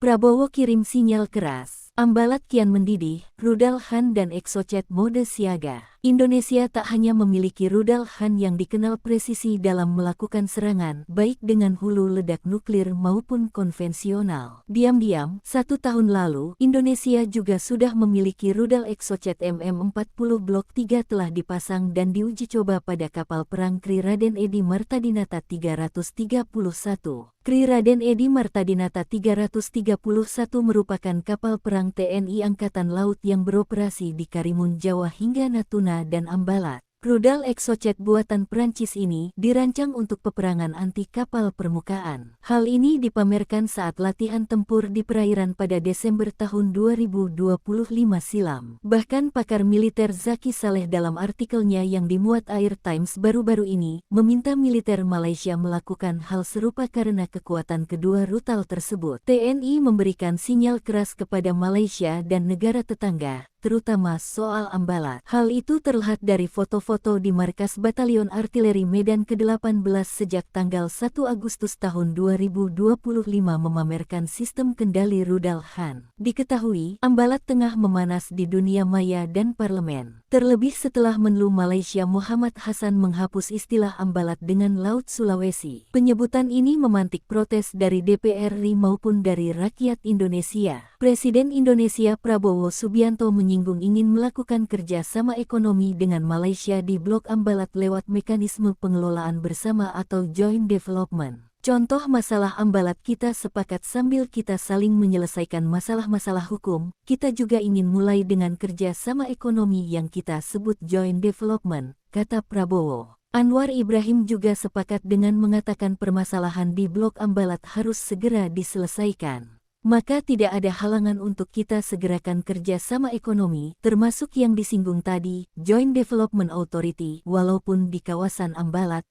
Prabowo kirim sinyal keras. Ambalat kian mendidih, rudal Han dan Exocet mode siaga. Indonesia tak hanya memiliki rudal Han yang dikenal presisi dalam melakukan serangan, baik dengan hulu ledak nuklir maupun konvensional. Diam-diam, 1 tahun lalu, Indonesia juga sudah memiliki rudal Exocet MM40 Blok 3 telah dipasang dan diuji coba pada kapal perang Kri Raden Edi Martadinata 331. Kri Raden Edi Martadinata 331 merupakan kapal perang TNI Angkatan Laut yang beroperasi di Karimun Jawa hingga Natuna dan Ambalat. Rudal Exocet buatan Prancis ini dirancang untuk peperangan anti kapal permukaan. Hal ini dipamerkan saat latihan tempur di perairan pada Desember tahun 2025 silam. Bahkan pakar militer Zaki Saleh dalam artikelnya yang dimuat Air Times baru-baru ini, meminta militer Malaysia melakukan hal serupa karena kekuatan kedua rudal tersebut. TNI memberikan sinyal keras kepada Malaysia dan negara tetangga, terutama soal Ambalat. Hal itu terlihat dari foto-foto di markas Batalion Artileri Medan ke-18 sejak tanggal 1 Agustus tahun 2025 memamerkan sistem kendali rudal Han. Diketahui, Ambalat tengah memanas di dunia maya dan parlemen. Terlebih setelah Menlu Malaysia Muhammad Hassan menghapus istilah Ambalat dengan Laut Sulawesi. Penyebutan ini memantik protes dari DPR RI maupun dari rakyat Indonesia. Presiden Indonesia Prabowo Subianto menyinggung ingin melakukan kerjasama ekonomi dengan Malaysia di Blok Ambalat lewat mekanisme pengelolaan bersama atau joint development. Contoh masalah Ambalat kita sepakat sambil kita saling menyelesaikan masalah-masalah hukum, kita juga ingin mulai dengan kerjasama ekonomi yang kita sebut joint development, kata Prabowo. Anwar Ibrahim juga sepakat dengan mengatakan permasalahan di Blok Ambalat harus segera diselesaikan. Maka tidak ada halangan untuk kita segerakan kerjasama ekonomi, termasuk yang disinggung tadi, Joint Development Authority, walaupun di kawasan Ambalat,